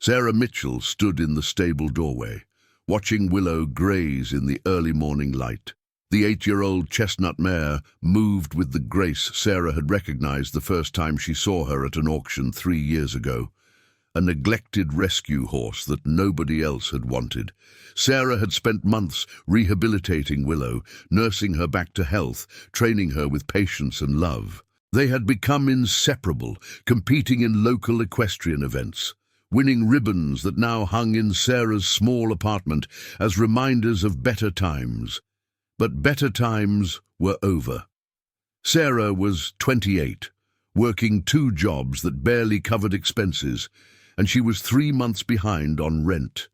Sarah Mitchell stood in the stable doorway, watching Willow graze in the early morning light. The 8-year-old chestnut mare moved with the grace Sarah had recognized the first time she saw her at an auction 3 years ago. A neglected rescue horse that nobody else had wanted. Sarah had spent months rehabilitating Willow, nursing her back to health, training her with patience and love. They had become inseparable, competing in local equestrian events, winning ribbons that now hung in Sarah's small apartment as reminders of better times. But better times were over. Sarah was 28, working 2 jobs that barely covered expenses, and she was 3 months behind on rent.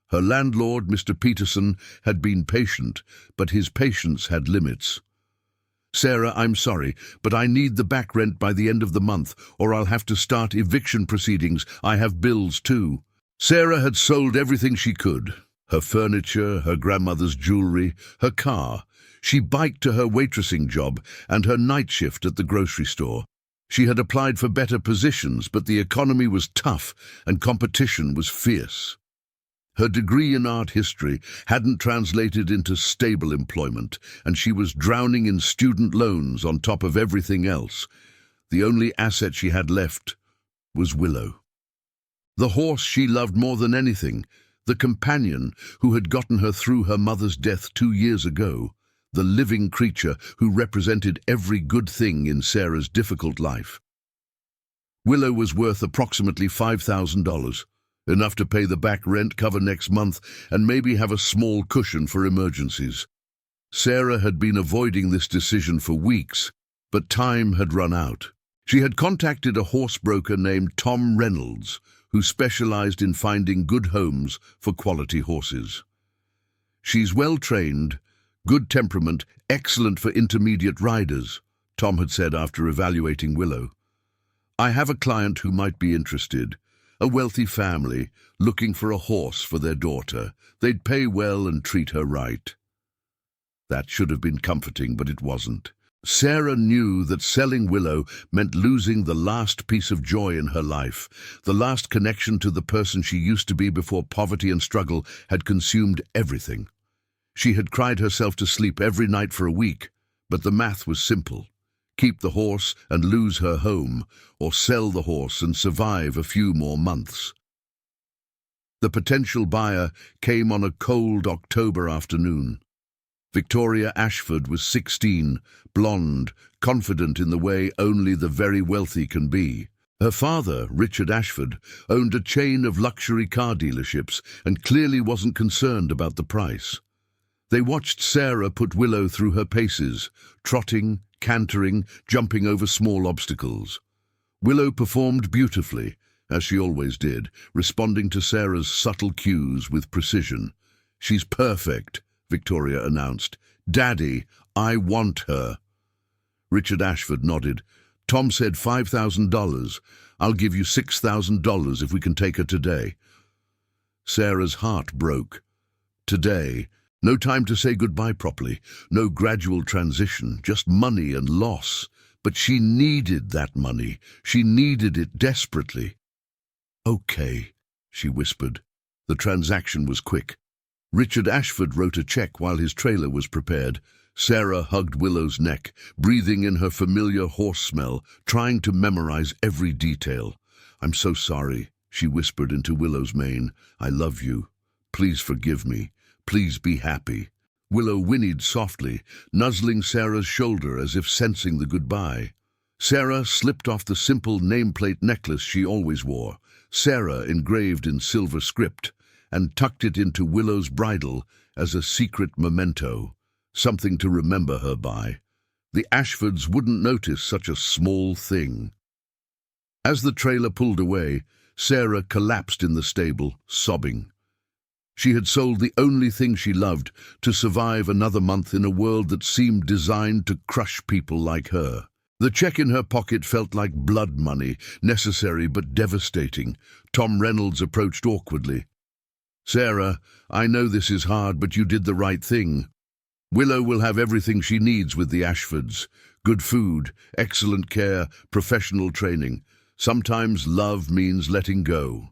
Her landlord, Mr. Peterson, had been patient, but his patience had limits. "Sarah, I'm sorry, but I need the back rent by the end of the month, or I'll have to start eviction proceedings. I have bills too." Sarah had sold everything she could. Her furniture, her grandmother's jewelry, her car. She biked to her waitressing job and her night shift at the grocery store. She had applied for better positions, but the economy was tough and competition was fierce. Her degree in art history hadn't translated into stable employment, and she was drowning in student loans on top of everything else. The only asset she had left was Willow. The horse she loved more than anything, the companion who had gotten her through her mother's death 2 years ago, the living creature who represented every good thing in Sarah's difficult life. Willow was worth approximately $5,000, enough to pay the back rent, cover next month, and maybe have a small cushion for emergencies. Sarah had been avoiding this decision for weeks, but time had run out. She had contacted a horse broker named Tom Reynolds, who specialized in finding good homes for quality horses. "She's well-trained, good temperament, excellent for intermediate riders," Tom had said after evaluating Willow. "I have a client who might be interested. A wealthy family, looking for a horse for their daughter. They'd pay well and treat her right." That should have been comforting, but it wasn't. Sarah knew that selling Willow meant losing the last piece of joy in her life, the last connection to the person she used to be before poverty and struggle had consumed everything. She had cried herself to sleep every night for a week, but the math was simple. Keep the horse and lose her home, or sell the horse and survive a few more months. The potential buyer came on a cold October afternoon. Victoria Ashford was 16, blonde, confident in the way only the very wealthy can be. Her father, Richard Ashford, owned a chain of luxury car dealerships and clearly wasn't concerned about the price. They watched Sarah put Willow through her paces, trotting, cantering, jumping over small obstacles. Willow performed beautifully, as she always did, responding to Sarah's subtle cues with precision. "She's perfect," Victoria announced. "Daddy, I want her." Richard Ashford nodded. "Tom said $5,000. I'll give you $6,000 if we can take her today." Sarah's heart broke. Today. No time to say goodbye properly, no gradual transition, just money and loss. But she needed that money. She needed it desperately. "Okay," she whispered. The transaction was quick. Richard Ashford wrote a check while his trailer was prepared. Sarah hugged Willow's neck, breathing in her familiar horse smell, trying to memorize every detail. "I'm so sorry," she whispered into Willow's mane. "I love you. Please forgive me. Please be happy." Willow whinnied softly, nuzzling Sarah's shoulder as if sensing the goodbye. Sarah slipped off the simple nameplate necklace she always wore, Sarah engraved in silver script, and tucked it into Willow's bridle as a secret memento, something to remember her by. The Ashfords wouldn't notice such a small thing. As the trailer pulled away, Sarah collapsed in the stable, sobbing. She had sold the only thing she loved to survive another month in a world that seemed designed to crush people like her. The check in her pocket felt like blood money, necessary but devastating. Tom Reynolds approached awkwardly. "Sarah, I know this is hard, but you did the right thing. Willow will have everything she needs with the Ashfords. Good food, excellent care, professional training. Sometimes love means letting go."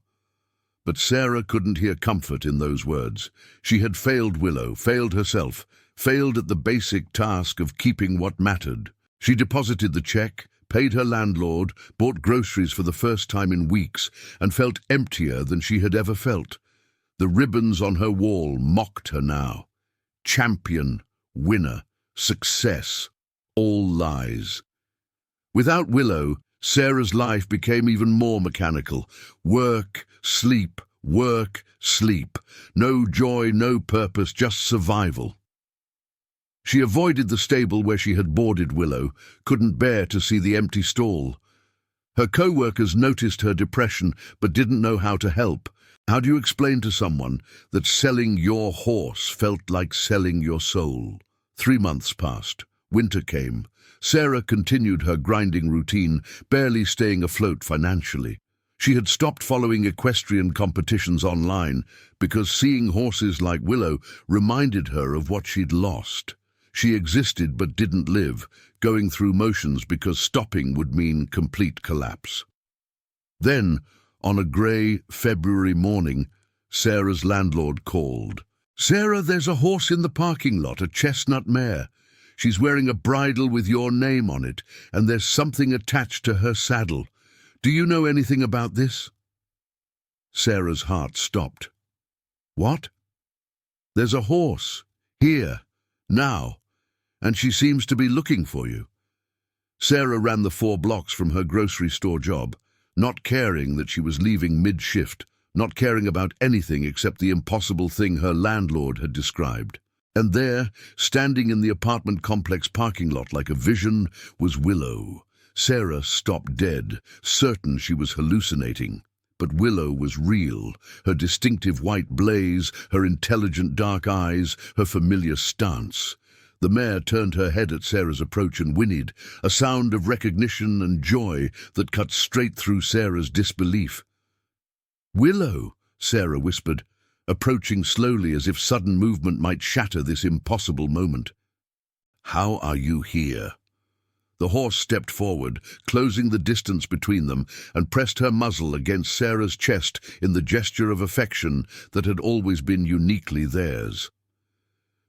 But Sarah couldn't hear comfort in those words. She had failed Willow, failed herself, failed at the basic task of keeping what mattered. She deposited the check, paid her landlord, bought groceries for the first time in weeks, and felt emptier than she had ever felt. The ribbons on her wall mocked her now. Champion, winner, success, all lies. Without Willow, Sarah's life became even more mechanical. Work, sleep, work, sleep. No joy, no purpose, just survival. She avoided the stable where she had boarded Willow, couldn't bear to see the empty stall. Her co-workers noticed her depression but didn't know how to help. How do you explain to someone that selling your horse felt like selling your soul? 3 months passed. Winter came. Sarah continued her grinding routine, barely staying afloat financially. She had stopped following equestrian competitions online because seeing horses like Willow reminded her of what she'd lost. She existed but didn't live, going through motions because stopping would mean complete collapse. Then, on a grey February morning, Sarah's landlord called. "Sarah, there's a horse in the parking lot, a chestnut mare. She's wearing a bridle with your name on it, and there's something attached to her saddle. Do you know anything about this?" Sarah's heart stopped. "What?" "There's a horse, here, now, and she seems to be looking for you." Sarah ran the 4 blocks from her grocery store job, not caring that she was leaving mid-shift, not caring about anything except the impossible thing her landlord had described. And there, standing in the apartment complex parking lot like a vision, was Willow. Sarah stopped dead, certain she was hallucinating. But Willow was real, her distinctive white blaze, her intelligent dark eyes, her familiar stance. The mare turned her head at Sarah's approach and whinnied, a sound of recognition and joy that cut straight through Sarah's disbelief. "Willow," Sarah whispered, approaching slowly as if sudden movement might shatter this impossible moment. "How are you here?" The horse stepped forward, closing the distance between them, and pressed her muzzle against Sarah's chest in the gesture of affection that had always been uniquely theirs.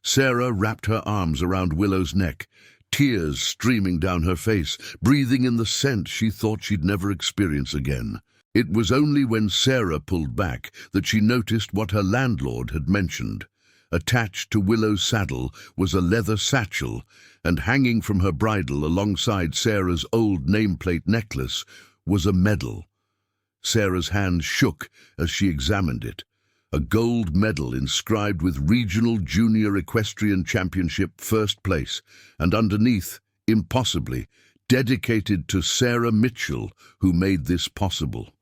Sarah wrapped her arms around Willow's neck, tears streaming down her face, breathing in the scent she thought she'd never experience again. It was only when Sarah pulled back that she noticed what her landlord had mentioned. Attached to Willow's saddle was a leather satchel, and hanging from her bridle alongside Sarah's old nameplate necklace was a medal. Sarah's hand shook as she examined it. A gold medal inscribed with Regional Junior Equestrian Championship first place, and underneath, impossibly, dedicated to Sarah Mitchell, who made this possible.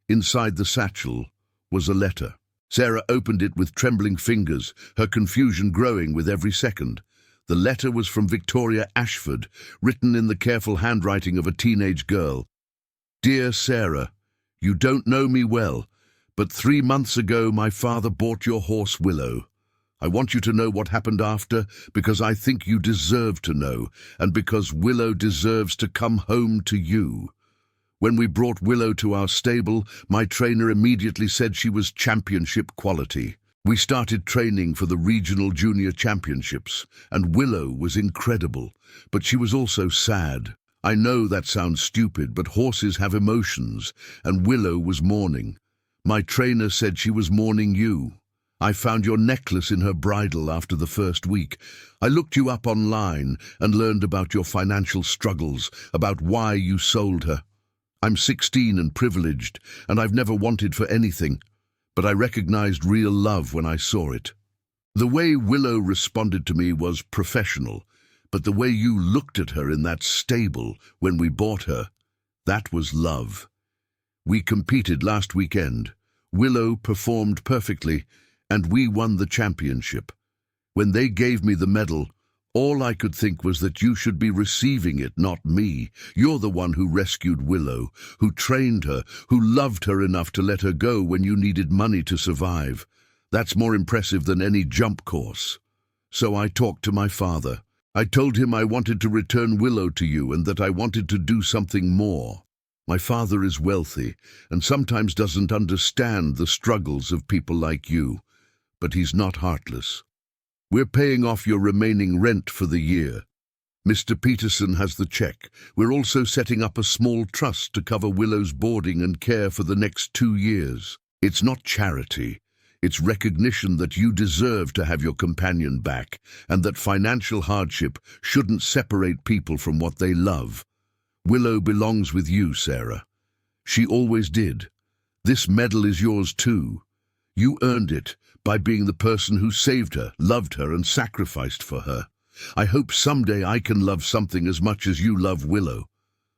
Inside the satchel was a letter. Sarah opened it with trembling fingers, her confusion growing with every second. The letter was from Victoria Ashford, written in the careful handwriting of a teenage girl. "Dear Sarah, you don't know me well, but 3 months ago my father bought your horse Willow. I want you to know what happened after because I think you deserve to know, and because Willow deserves to come home to you. When we brought Willow to our stable, my trainer immediately said she was championship quality. We started training for the regional junior championships, and Willow was incredible, but she was also sad. I know that sounds stupid, but horses have emotions, and Willow was mourning. My trainer said she was mourning you. I found your necklace in her bridle after the first week. I looked you up online and learned about your financial struggles, about why you sold her. I'm 16 and privileged, and I've never wanted for anything, but I recognized real love when I saw it. The way Willow responded to me was professional, but the way you looked at her in that stable when we bought her, that was love. We competed last weekend. Willow performed perfectly, and we won the championship. When they gave me the medal, all I could think was that you should be receiving it, not me. You're the one who rescued Willow, who trained her, who loved her enough to let her go when you needed money to survive. That's more impressive than any jump course. So I talked to my father. I told him I wanted to return Willow to you and that I wanted to do something more. My father is wealthy and sometimes doesn't understand the struggles of people like you, but he's not heartless. We're paying off your remaining rent for the year. Mr. Peterson has the check. We're also setting up a small trust to cover Willow's boarding and care for the next 2 years. It's not charity. It's recognition that you deserve to have your companion back and that financial hardship shouldn't separate people from what they love. Willow belongs with you, Sarah. She always did. This medal is yours too. You earned it by being the person who saved her, loved her, and sacrificed for her. I hope someday I can love something as much as you love Willow.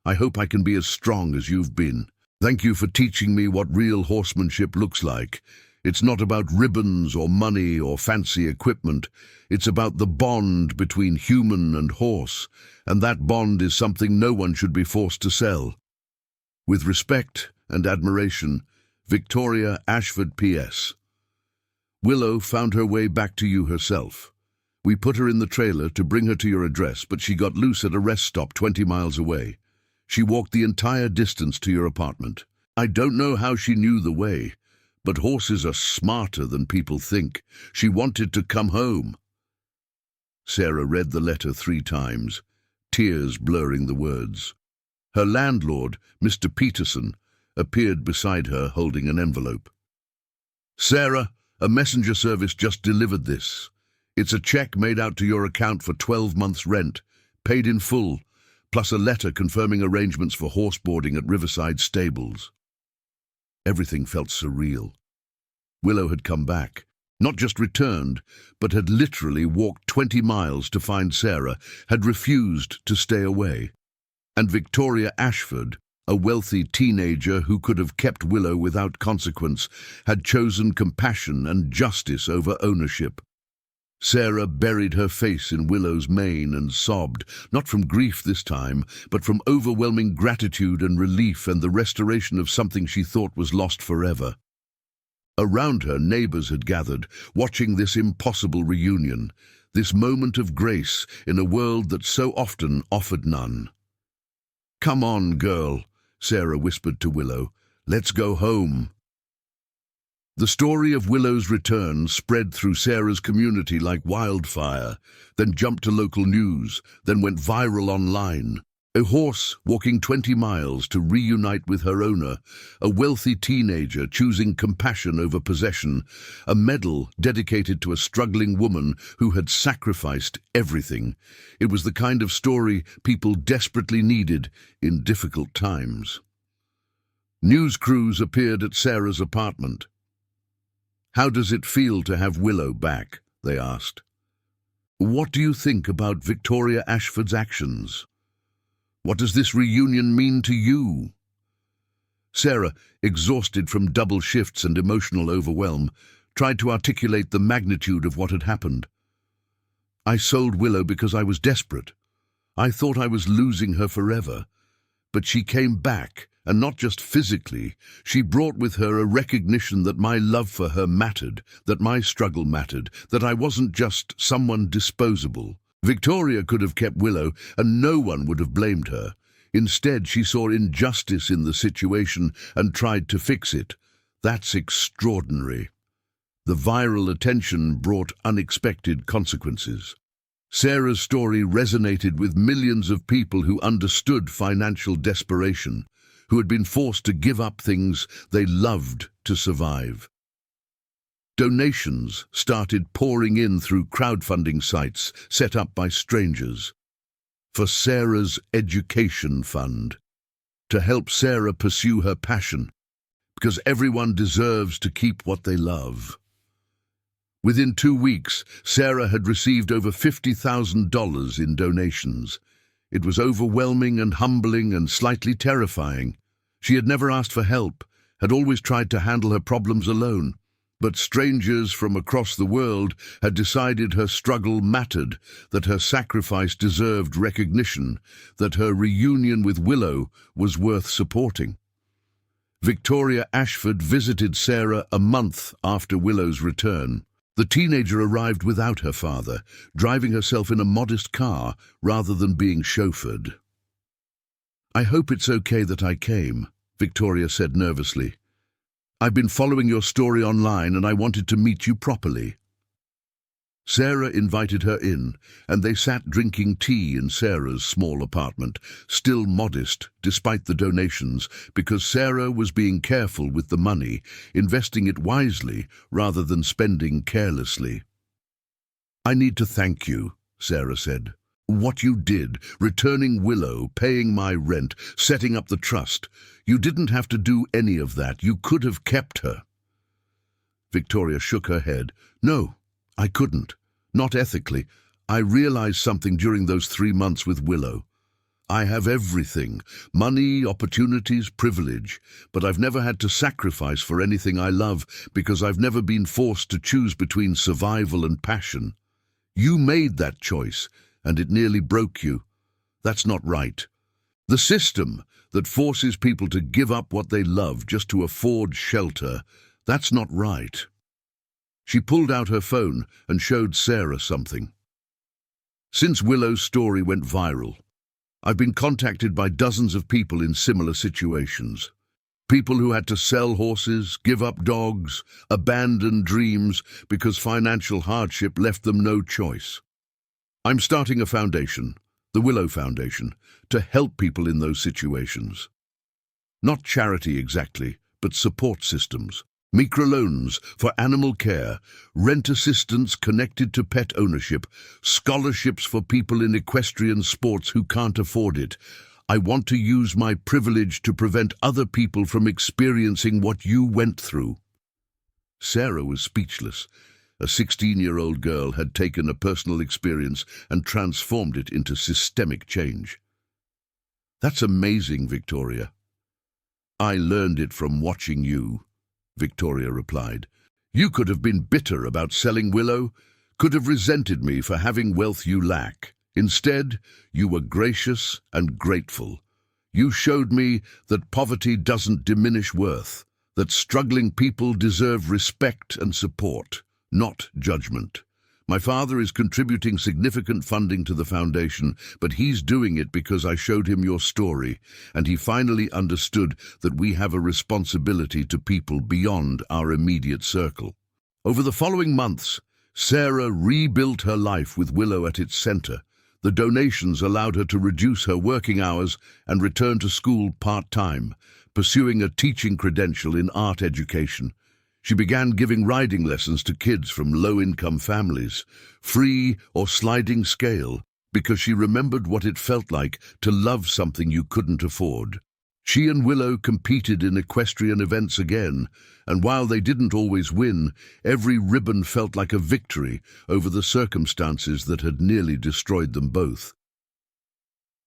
I hope I can be as strong as you've been. Thank you for teaching me what real horsemanship looks like. It's not about ribbons or money or fancy equipment. It's about the bond between human and horse, and that bond is something no one should be forced to sell. With respect and admiration, Victoria Ashford P.S. Willow found her way back to you herself. We put her in the trailer to bring her to your address, but she got loose at a rest stop 20 miles away. She walked the entire distance to your apartment. I don't know how she knew the way, but horses are smarter than people think. She wanted to come home. Sarah read the letter 3 times, tears blurring the words. Her landlord, Mr. Peterson, appeared beside her holding an envelope. Sarah, a messenger service just delivered this. It's a check made out to your account for 12 months' rent, paid in full, plus a letter confirming arrangements for horseboarding at Riverside Stables. Everything felt surreal. Willow had come back, not just returned, but had literally walked 20 miles to find Sarah, had refused to stay away. And Victoria Ashford, a wealthy teenager who could have kept Willow without consequence, had chosen compassion and justice over ownership. Sarah buried her face in Willow's mane and sobbed, not from grief this time, but from overwhelming gratitude and relief and the restoration of something she thought was lost forever. Around her, neighbors had gathered, watching this impossible reunion, this moment of grace in a world that so often offered none. Come on, girl, Sarah whispered to Willow. Let's go home. The story of Willow's return spread through Sarah's community like wildfire, then jumped to local news, then went viral online. A horse walking 20 miles to reunite with her owner, a wealthy teenager choosing compassion over possession, a medal dedicated to a struggling woman who had sacrificed everything. It was the kind of story people desperately needed in difficult times. News crews appeared at Sarah's apartment. How does it feel to have Willow back? They asked. What do you think about Victoria Ashford's actions? What does this reunion mean to you? Sarah, exhausted from double shifts and emotional overwhelm, tried to articulate the magnitude of what had happened. I sold Willow because I was desperate. I thought I was losing her forever. But she came back, and not just physically. She brought with her a recognition that my love for her mattered, that my struggle mattered, that I wasn't just someone disposable. Victoria could have kept Willow, and no one would have blamed her. Instead, she saw injustice in the situation and tried to fix it. That's extraordinary. The viral attention brought unexpected consequences. Sarah's story resonated with millions of people who understood financial desperation, who had been forced to give up things they loved to survive. Donations started pouring in through crowdfunding sites set up by strangers for Sarah's education fund, to help Sarah pursue her passion, because everyone deserves to keep what they love. Within 2 weeks, Sarah had received over $50,000 in donations. It was overwhelming and humbling and slightly terrifying. She had never asked for help, had always tried to handle her problems alone. But strangers from across the world had decided her struggle mattered, that her sacrifice deserved recognition, that her reunion with Willow was worth supporting. Victoria Ashford visited Sarah a month after Willow's return. The teenager arrived without her father, driving herself in a modest car rather than being chauffeured. "I hope it's okay that I came," Victoria said nervously. "I've been following your story online and I wanted to meet you properly." Sarah invited her in, and they sat drinking tea in Sarah's small apartment, still modest despite the donations, because Sarah was being careful with the money, investing it wisely rather than spending carelessly. "I need to thank you," Sarah said. "What you did, returning Willow, paying my rent, setting up the trust, you didn't have to do any of that. You could have kept her." Victoria shook her head. "No, I couldn't. Not ethically. I realized something during those 3 months with Willow. I have everything, money, opportunities, privilege, but I've never had to sacrifice for anything I love because I've never been forced to choose between survival and passion. You made that choice, and it nearly broke you. That's not right. The system that forces people to give up what they love just to afford shelter, that's not right." She pulled out her phone and showed Sarah something. "Since Willow's story went viral, I've been contacted by dozens of people in similar situations. People who had to sell horses, give up dogs, abandon dreams because financial hardship left them no choice. I'm starting a foundation, the Willow Foundation, to help people in those situations. Not charity exactly, but support systems. Microloans for animal care, rent assistance connected to pet ownership, scholarships for people in equestrian sports who can't afford it. I want to use my privilege to prevent other people from experiencing what you went through." Sarah was speechless. A 16-year-old girl had taken a personal experience and transformed it into systemic change. "That's amazing, Victoria." "I learned it from watching you," Victoria replied. "You could have been bitter about selling Willow, could have resented me for having wealth you lack. Instead, you were gracious and grateful. You showed me that poverty doesn't diminish worth, that struggling people deserve respect and support, not judgment. My father is contributing significant funding to the foundation, but he's doing it because I showed him your story, and he finally understood that we have a responsibility to people beyond our immediate circle." Over the following months, Sarah rebuilt her life with Willow at its center. The donations allowed her to reduce her working hours and return to school part-time, pursuing a teaching credential in art education. She began giving riding lessons to kids from low-income families, free or sliding scale, because she remembered what it felt like to love something you couldn't afford. She and Willow competed in equestrian events again, and while they didn't always win, every ribbon felt like a victory over the circumstances that had nearly destroyed them both.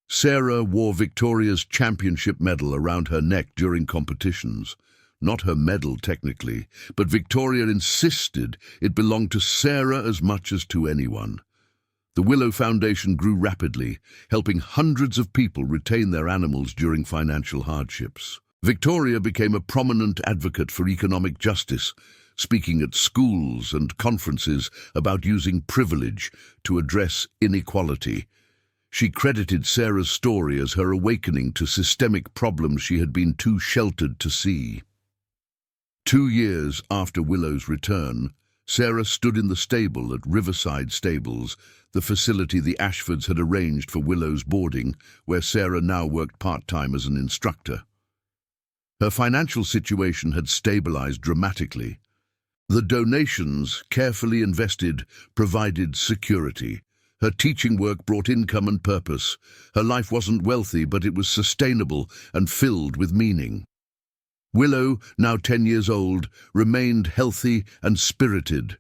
Sarah wore Victoria's championship medal around her neck during competitions. Not her medal, technically, but Victoria insisted it belonged to Sarah as much as to anyone. The Willow Foundation grew rapidly, helping hundreds of people retain their animals during financial hardships. Victoria became a prominent advocate for economic justice, speaking at schools and conferences about using privilege to address inequality. She credited Sarah's story as her awakening to systemic problems she had been too sheltered to see. 2 years after Willow's return, Sarah stood in the stable at Riverside Stables, the facility the Ashfords had arranged for Willow's boarding, where Sarah now worked part-time as an instructor. Her financial situation had stabilized dramatically. The donations, carefully invested, provided security. Her teaching work brought income and purpose. Her life wasn't wealthy, but it was sustainable and filled with meaning. Willow, now 10 years old, remained healthy and spirited.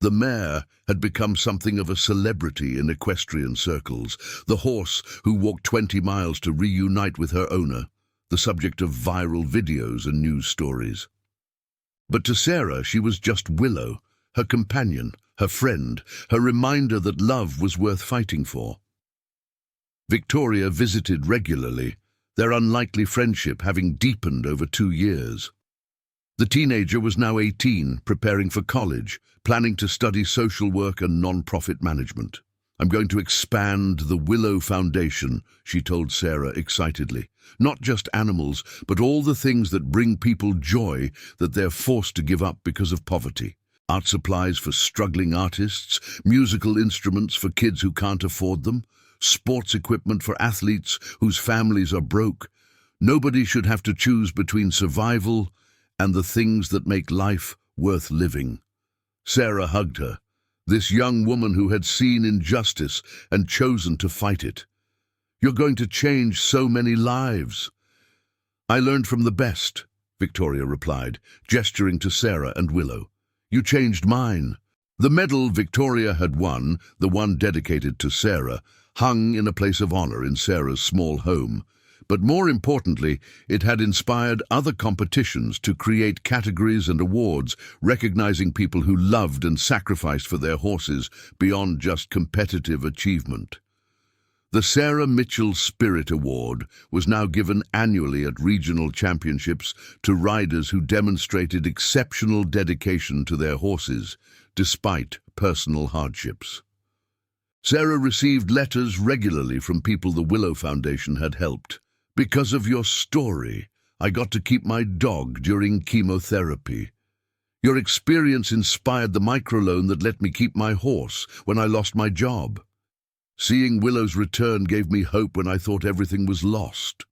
The mare had become something of a celebrity in equestrian circles, the horse who walked 20 miles to reunite with her owner, the subject of viral videos and news stories. But to Sarah, she was just Willow, her companion, her friend, her reminder that love was worth fighting for. Victoria visited regularly, their unlikely friendship having deepened over 2 years. The teenager was now 18, preparing for college, planning to study social work and non-profit management. I'm going to expand the Willow Foundation, she told Sarah excitedly. Not just animals, but all the things that bring people joy that they're forced to give up because of poverty. Art supplies for struggling artists, musical instruments for kids who can't afford them, sports equipment for athletes whose families are broke. Nobody should have to choose between survival and the things that make life worth living. Sarah hugged her, this young woman who had seen injustice and chosen to fight it. You're going to change so many lives. I learned from the best, Victoria replied, gesturing to Sarah and Willow. You changed mine. The medal Victoria had won, the one dedicated to Sarah, hung in a place of honor in Sarah's small home. But more importantly, it had inspired other competitions to create categories and awards recognizing people who loved and sacrificed for their horses beyond just competitive achievement. The Sarah Mitchell Spirit Award was now given annually at regional championships to riders who demonstrated exceptional dedication to their horses, despite personal hardships. Sarah received letters regularly from people the Willow Foundation had helped. Because of your story, I got to keep my dog during chemotherapy. Your experience inspired the microloan that let me keep my horse when I lost my job. Seeing Willow's return gave me hope when I thought everything was lost.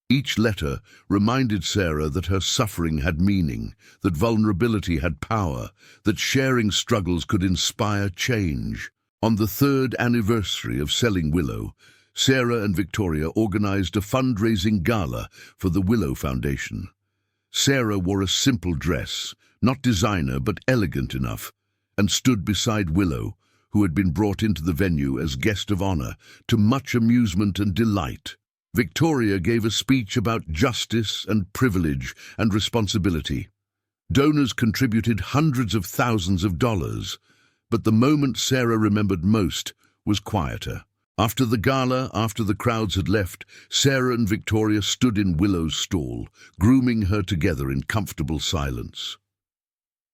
Each letter reminded Sarah that her suffering had meaning, that vulnerability had power, that sharing struggles could inspire change. On the 3rd anniversary of selling Willow, Sarah and Victoria organized a fundraising gala for the Willow Foundation. Sarah wore a simple dress, not designer but elegant enough, and stood beside Willow, who had been brought into the venue as guest of honor, to much amusement and delight. Victoria gave a speech about justice and privilege and responsibility. Donors contributed hundreds of thousands of dollars, but the moment Sarah remembered most was quieter. After the gala, after the crowds had left, Sarah and Victoria stood in Willow's stall, grooming her together in comfortable silence.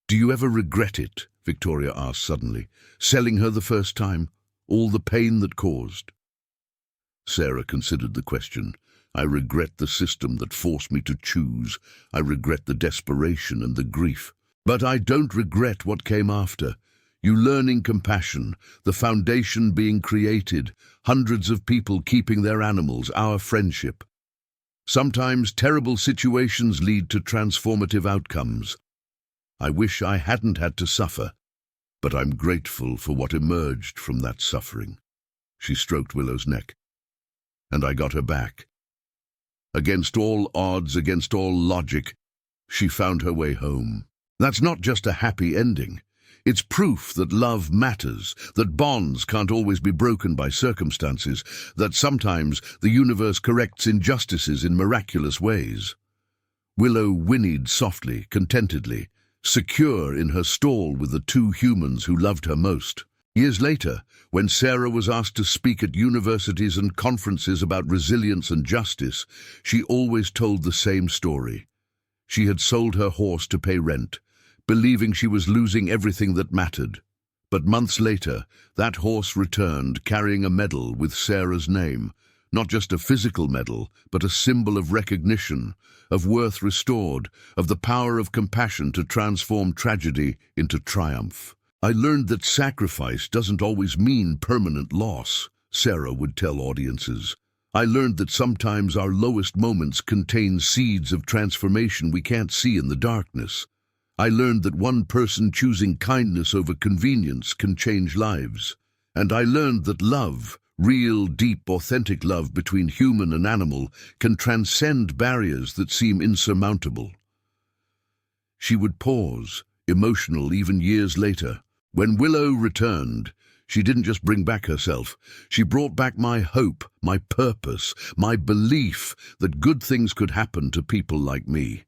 "Do you ever regret it?" Victoria asked suddenly. "Selling her the first time? All the pain that caused?" Sarah considered the question. "I regret the system that forced me to choose. I regret the desperation and the grief. But I don't regret what came after. You learning compassion, the foundation being created, hundreds of people keeping their animals, our friendship. Sometimes terrible situations lead to transformative outcomes. I wish I hadn't had to suffer, but I'm grateful for what emerged from that suffering." She stroked Willow's neck. "And I got her back. Against all odds, against all logic, she found her way home. That's not just a happy ending. It's proof that love matters, that bonds can't always be broken by circumstances, that sometimes the universe corrects injustices in miraculous ways." Willow whinnied softly, contentedly, secure in her stall with the two humans who loved her most. Years later, when Sarah was asked to speak at universities and conferences about resilience and justice, she always told the same story. She had sold her horse to pay rent, believing she was losing everything that mattered. But months later, that horse returned carrying a medal with Sarah's name, not just a physical medal, but a symbol of recognition, of worth restored, of the power of compassion to transform tragedy into triumph. "I learned that sacrifice doesn't always mean permanent loss," Sarah would tell audiences. "I learned that sometimes our lowest moments contain seeds of transformation we can't see in the darkness. I learned that one person choosing kindness over convenience can change lives. And I learned that love, real, deep, authentic love between human and animal, can transcend barriers that seem insurmountable." She would pause, emotional even years later. "When Willow returned, she didn't just bring back herself. She brought back my hope, my purpose, my belief that good things could happen to people like me.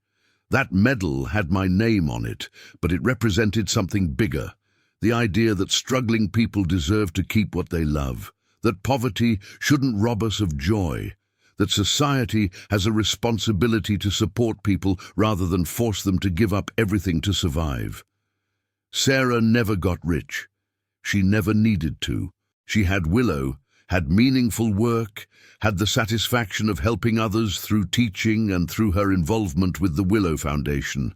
That medal had my name on it, but it represented something bigger. The idea that struggling people deserve to keep what they love, that poverty shouldn't rob us of joy, that society has a responsibility to support people rather than force them to give up everything to survive. Sarah never got rich. She never needed to. She had Willow, had meaningful work, had the satisfaction of helping others through teaching and through her involvement with the Willow Foundation.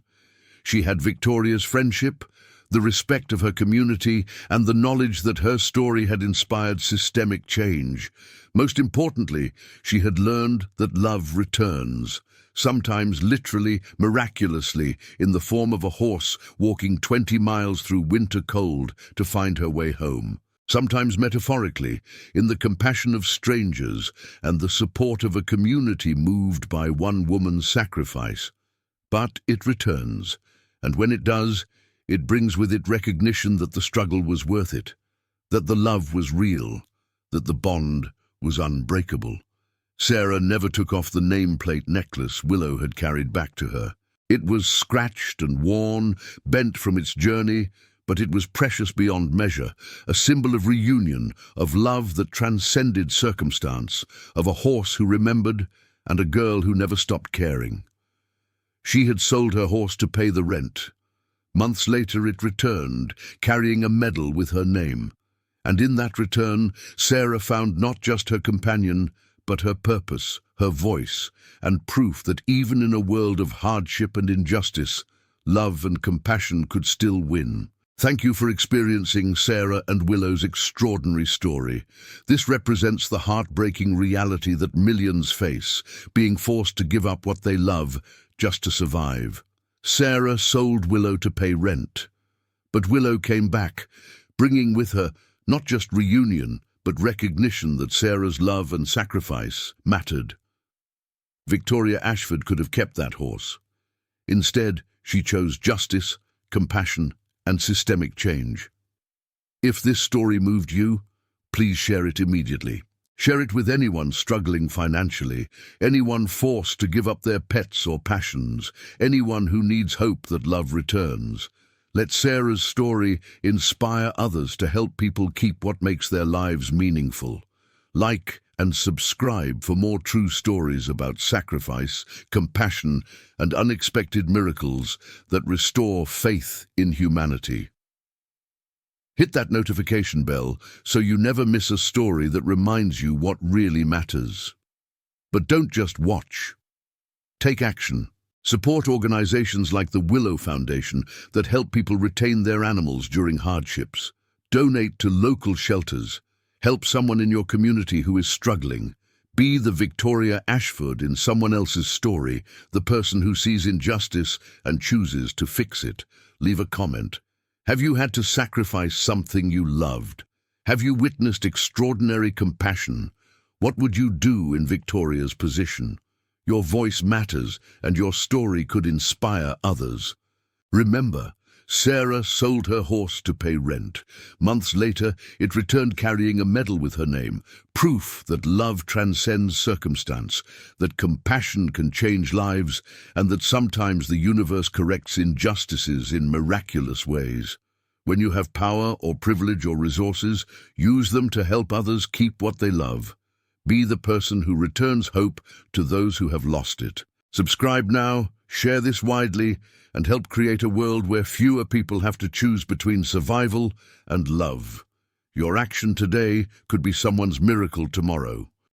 She had Victoria's friendship, the respect of her community, and the knowledge that her story had inspired systemic change. Most importantly, she had learned that love returns, sometimes literally, miraculously, in the form of a horse walking 20 miles through winter cold to find her way home. Sometimes metaphorically, in the compassion of strangers and the support of a community moved by one woman's sacrifice. But it returns, and when it does, it brings with it recognition that the struggle was worth it, that the love was real, that the bond was unbreakable. Sarah never took off the nameplate necklace Willow had carried back to her. It was scratched and worn, bent from its journey, but it was precious beyond measure, a symbol of reunion, of love that transcended circumstance, of a horse who remembered and a girl who never stopped caring. She had sold her horse to pay the rent. Months later it returned, carrying a medal with her name. And in that return, Sarah found not just her companion, but her purpose, her voice, and proof that even in a world of hardship and injustice, love and compassion could still win. Thank you for experiencing Sarah and Willow's extraordinary story. This represents the heartbreaking reality that millions face, being forced to give up what they love just to survive. Sarah sold Willow to pay rent, but Willow came back, bringing with her not just reunion, but recognition that Sarah's love and sacrifice mattered. Victoria Ashford could have kept that horse. Instead, she chose justice, compassion, and systemic change. If this story moved you, please share it immediately. Share it with anyone struggling financially, anyone forced to give up their pets or passions, anyone who needs hope that love returns. Let Sarah's story inspire others to help people keep what makes their lives meaningful. Like and subscribe for more true stories about sacrifice, compassion, and unexpected miracles that restore faith in humanity. Hit that notification bell so you never miss a story that reminds you what really matters. But don't just watch. Take action. Support organizations like the Willow Foundation that help people retain their animals during hardships. Donate to local shelters. Help someone in your community who is struggling. Be the Victoria Ashford in someone else's story, the person who sees injustice and chooses to fix it. Leave a comment. Have you had to sacrifice something you loved? Have you witnessed extraordinary compassion? What would you do in Victoria's position? Your voice matters, and your story could inspire others. Remember, Sarah sold her horse to pay rent. Months later, it returned carrying a medal with her name, proof that love transcends circumstance, that compassion can change lives, and that sometimes the universe corrects injustices in miraculous ways. When you have power or privilege or resources, use them to help others keep what they love. Be the person who returns hope to those who have lost it. Subscribe now, share this widely, and help create a world where fewer people have to choose between survival and love. Your action today could be someone's miracle tomorrow.